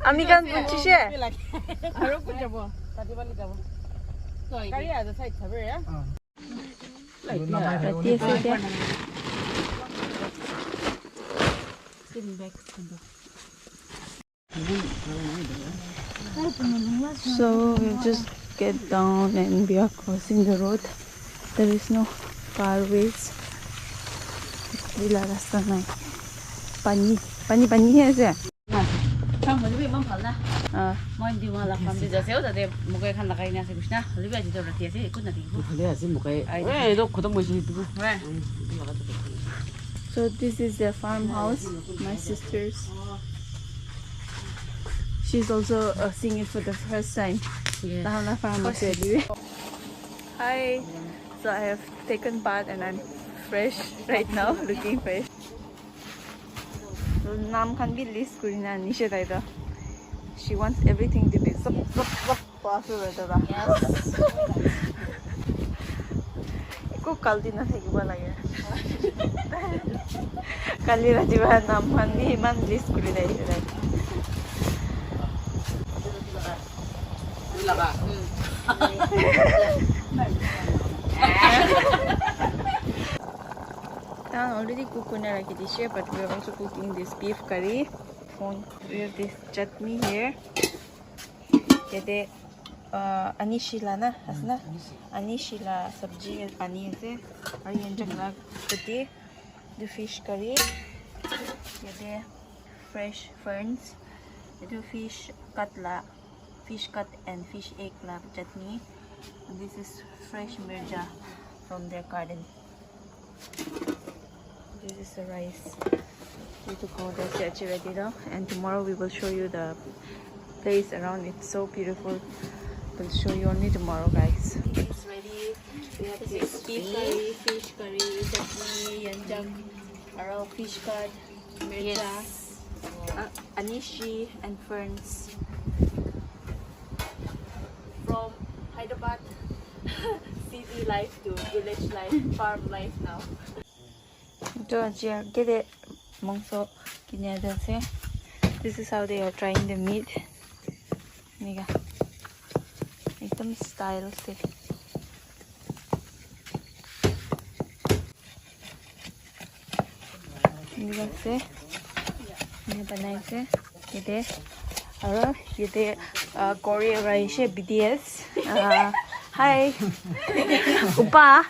আমি গান বুঝছিছে আৰু ক'ত যাব কাটিবালি যাব গাড়ী আজ সাইড থাবে ৰাতি আছে এতিয়া So we'll just get down and we are crossing the road. There is no carways. Bila rasta nai. Pani hai se. Không phải bị mắm phở na. Mọi điều mà làm gì giờ xéo giờ để một cái khăn là cái này sẽ biết na. Lấy về chỉ đâu là thiệt thế, cũng là thiệt. Lấy là một cái. Ê, đâu có đâu mới gì đúng không? So this is their farmhouse. My sister's. She's also seeing it for the first time. Yeah. Farmhouse. Hi. So I have taken bath and I'm fresh right now, looking fresh. So Nam can be list Kurina Nisha Daida. She wants everything to be zop possible. Yes. Iko kaldi na thakiba lage. Kali rajiba Nam Hani man list Kurina ida. I'm already cooking a dish, but we are also cooking this beef curry. We have this chutney here. Yede anishila na, asna anishila sabji pani ase. Aur ye jagla pati the fish curry. Yede fresh ferns. Yede fish cut and fish egg la chutney. And this is fresh mirja from their garden. This is the rice. We took all the chachi ready now, and tomorrow we will show you the place around. It's so beautiful. We'll show you only tomorrow, guys. It's ready. We have this beef curry, fish curry, chutney, yanjak, arrow fish cut, mircha, anishi, and ferns. From Hyderabad, city life to village life, farm life now. Georgia, get it. Mongso kinyadase. This is how they are trying the meat. Niga. Ekdam style se. Niga se. Ni banai se. Yede. Aro yede Korea rice BTS. Hi. Upa.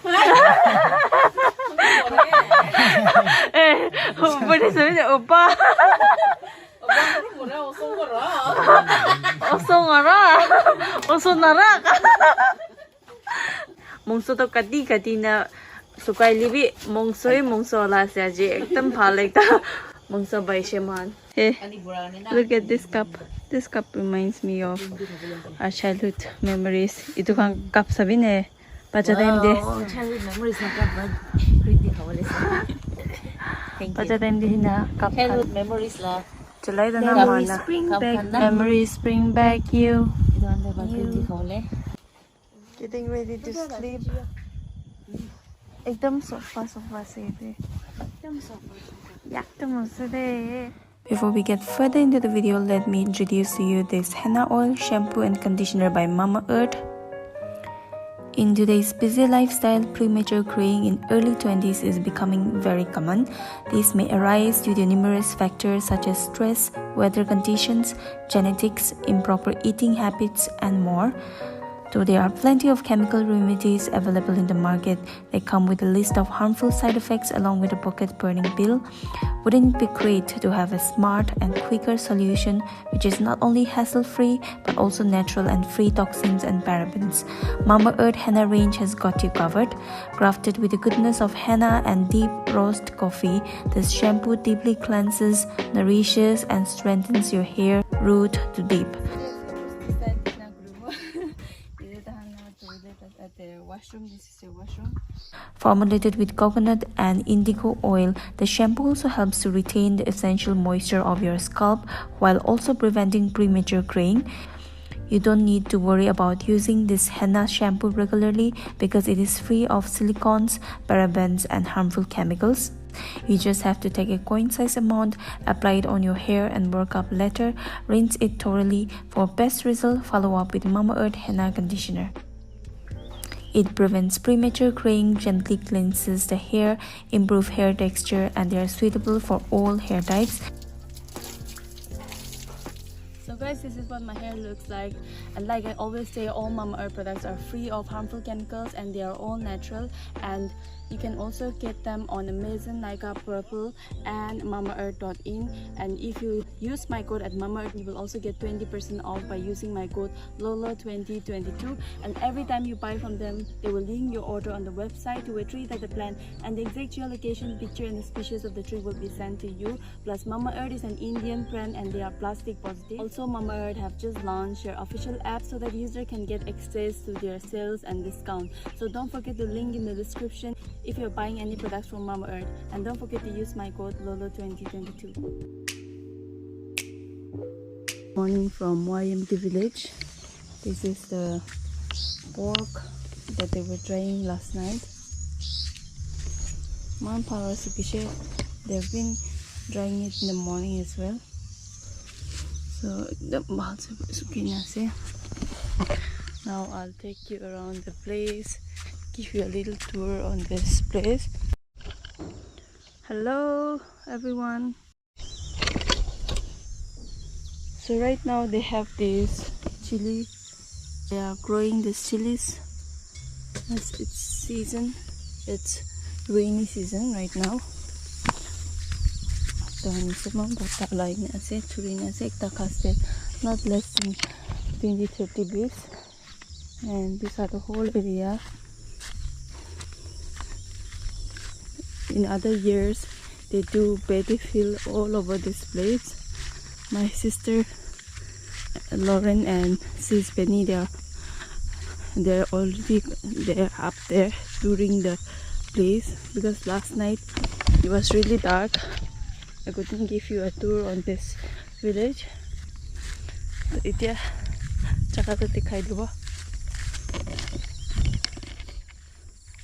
Boleh sebenarnya opa. Osongara. Mongso to kati na sukai libi mongso la se aje ekdam bhal ekta mongso baishe man. Hey, look at this cup. This cup reminds me of our childhood memories. Itu kan cup sabi ne. Baca time de. Childhood memories na cup. Pretty hawale sa. Baca time de na cup. Childhood memories la. July na naman na. Memories bring back you. Ito ande ba pretty hawale. Getting ready to sleep. Ekdam sofa se the. Ekdam sofa. Yakdam se de. Before we get further into the video, let me introduce to you this henna oil, shampoo and conditioner by Mama Earth. In today's busy lifestyle, premature graying in early 20s is becoming very common. These may arise due to numerous factors such as stress, weather conditions, genetics, improper eating habits, and more. Though there are plenty of chemical remedies available in the market, they come with a list of harmful side effects along with a pocket-burning bill. Wouldn't it be great to have a smart and quicker solution which is not only hassle-free but also natural and free toxins and parabens? Mama Earth Henna range has got you covered. Crafted with the goodness of henna and deep roast coffee, this shampoo deeply cleanses, nourishes and strengthens your hair root to deep. This is a washroom. Formulated with coconut and indigo oil, the shampoo also helps to retain the essential moisture of your scalp while also preventing premature graying. You don't need to worry about using this henna shampoo regularly because it is free of silicones, parabens, and harmful chemicals. You just have to take a coin size amount, apply it on your hair and work up later. Rinse it thoroughly. For best result, follow up with Mama Earth Henna Conditioner. It prevents premature graying, gently cleanses the hair, improves hair texture, and they are suitable for all hair types. So guys, this is what my hair looks like, and like I always say, all Mama Earth products are free of harmful chemicals and they are all natural, and you can also get them on Amazon, Nykaa, Purple, and mamaearth.in. And if you use my code at Mama Earth, you will also get 20% off by using my code LOLO2022. And every time you buy from them, they will link your order on the website to a tree that they plant, and the exact geolocation, picture, and the species of the tree will be sent to you. Plus, Mama Earth is an Indian brand and they are plastic positive. Also, Mama Earth have just launched their official app so that user can get access to their sales and discount. So don't forget the link in the description if you're buying any products from Mama Earth, and don't forget to use my code LOLO2022. Morning from Moayimti village. This is the pork that they were drying last night. They've been drying it in the morning as well. So now I'll take you around the place, give you a little tour on this place. Hello everyone. So right now they have this chili. They are growing these chilies as it's season. It's rainy season right now. Not less than 20-30 bees, and these are the whole area. In other years they do paddy field all over this place. My sister Lauren and sis Penny, they're already up there touring the place, because last night it was really dark. I couldn't give you a tour on this village.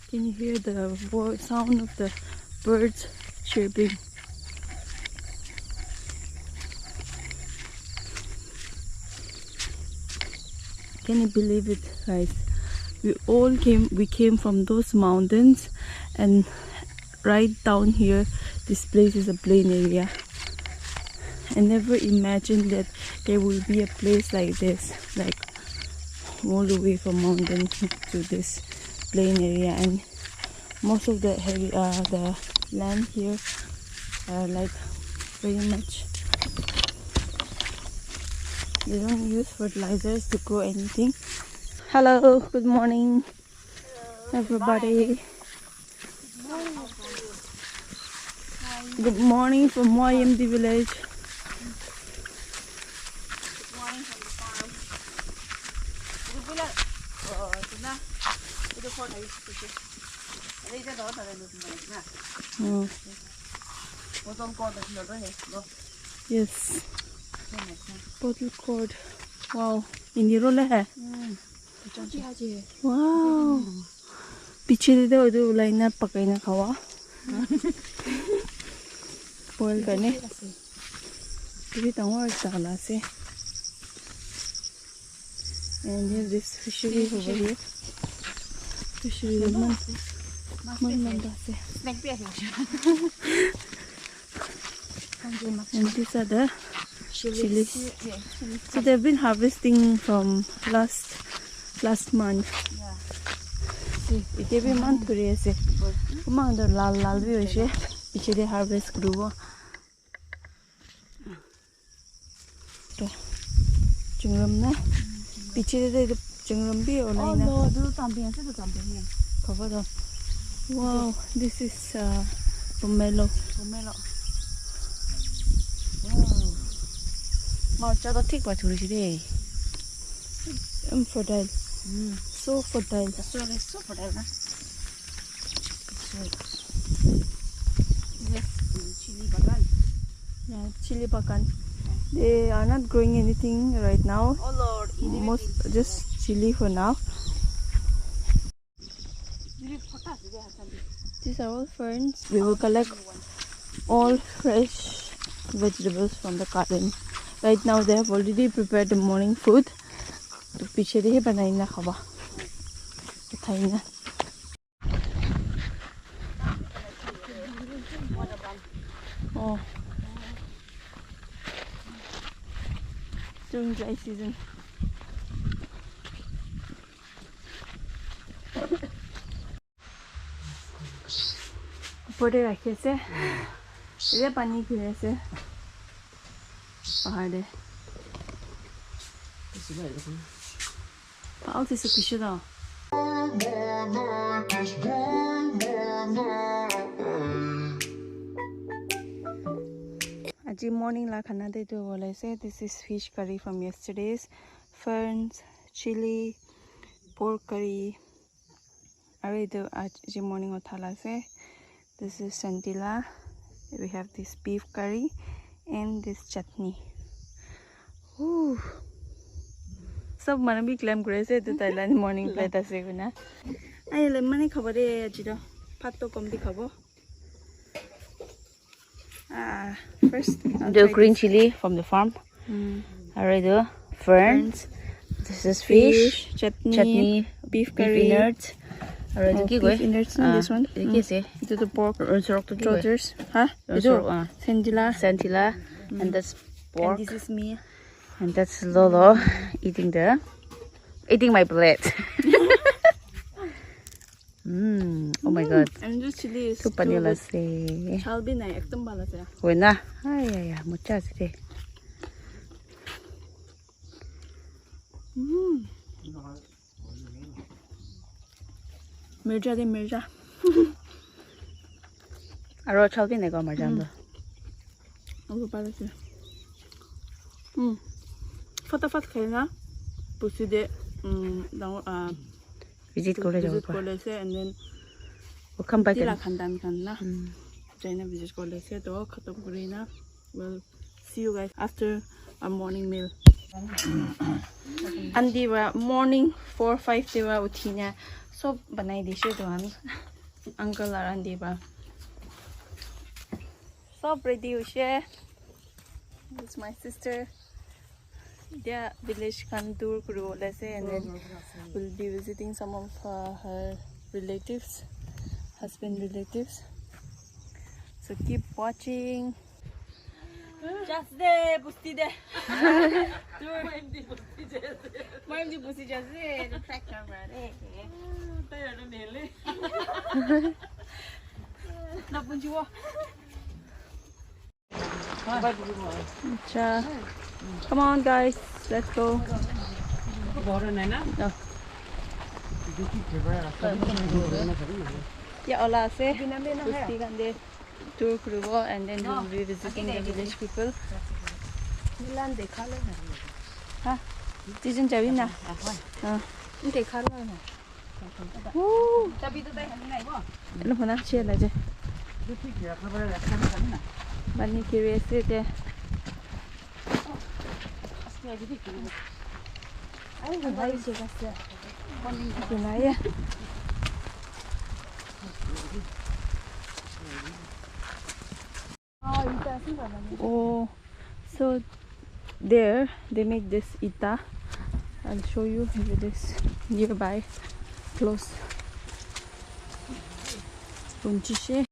Can you hear the sound of the birds chirping? Can you believe it, guys? We came from those mountains, and right down here, this place is a plain area. I never imagined that there will be a place like this, like all the way from mountain to this plain area. And most of the land here are like very much, they don't use fertilizers to grow anything. Hello, good morning. Hello, everybody. Good morning from Moayimti village. Yes. Bottle cord. Wow. Ini roll hai. Wow. Piche de udu line pakai na khawa. Boil karne. Jadi tangwa chala se. And here's this fishery over here. Fishery man landa se. And these are the chilies. So they've been harvesting from last month. Yeah. See, it every month today se. Kumang the lal bhi hoise. Piche de harvest krubo. To chungram na. Piche de chungram bhi olai na. Oh no, do something. Do something. Cover the. Wow, this is pomelo. Pomelo. Wow. Chalo thick ba thuri chide. Fertile. So fertile. So fertile na. Yes, chili bagan. Yeah, chili bagan. They are not growing anything right now. Oh Lord, most just chili for now. These are all ferns. We will collect all fresh vegetables from the garden. Right now they have already prepared the morning food. तो पीछे दे बनाई ना खावा उठाई ना oh during dry season ऊपर रखे से ये पानी गिरे से पहाड़ है पाँव से सुखी दा आज morning ला खाना दे तो बोले से this is fish curry from yesterday's ferns chili pork curry अरे तो आज morning उठाला से this is santilla we have this beef curry and this chutney ooh सब मन भी क्लेम करे से तो थाईलैंड मॉर्निंग प्लेट আছে गुना आइ ले माने खबर दे आजिरो भात तो कम भी खाबो first the green chili from the farm alright the ferns this is fish chutney beef curry innards alright ki beef innards this one ki se itu the pork sorok to trotters ha itu santilla and that's pork and this is me and that's Lolo eating my plate. Oh my god. And this chili is too panila se. Chalbi na ekdom bala se. Wena. Ay mucha se. Mirja de mirja. Aro chalbi na ko marjan do. Abu bala se. फटाफट खाना pussy दे visit करे जाओ से and then वो come back तिला खानदान खाना जाइना visit करे से तो खत्म करेना we'll see you guys after our morning meal अंदी वा morning 4-5 देवा उठीना सब बनाई दिशे तो हम अंकल और अंदी वा सब ready उसे this is my sister their village can tour kuru let's say and then we'll be visiting some of her relatives husband relatives so keep watching just there busti de Moayimti busti just there the track camera na punjiwa acha come on guys let's go no. Yeah ola se busti gande tour krubo and then we'll be visiting the village people milan dekha le ha tijin jabi na dekha le na chabi to dai hani nai bo lo phona che la je bani curious de ai vai se gasta ya oh so there they make this ita I'll show you with this nearby close Punchiche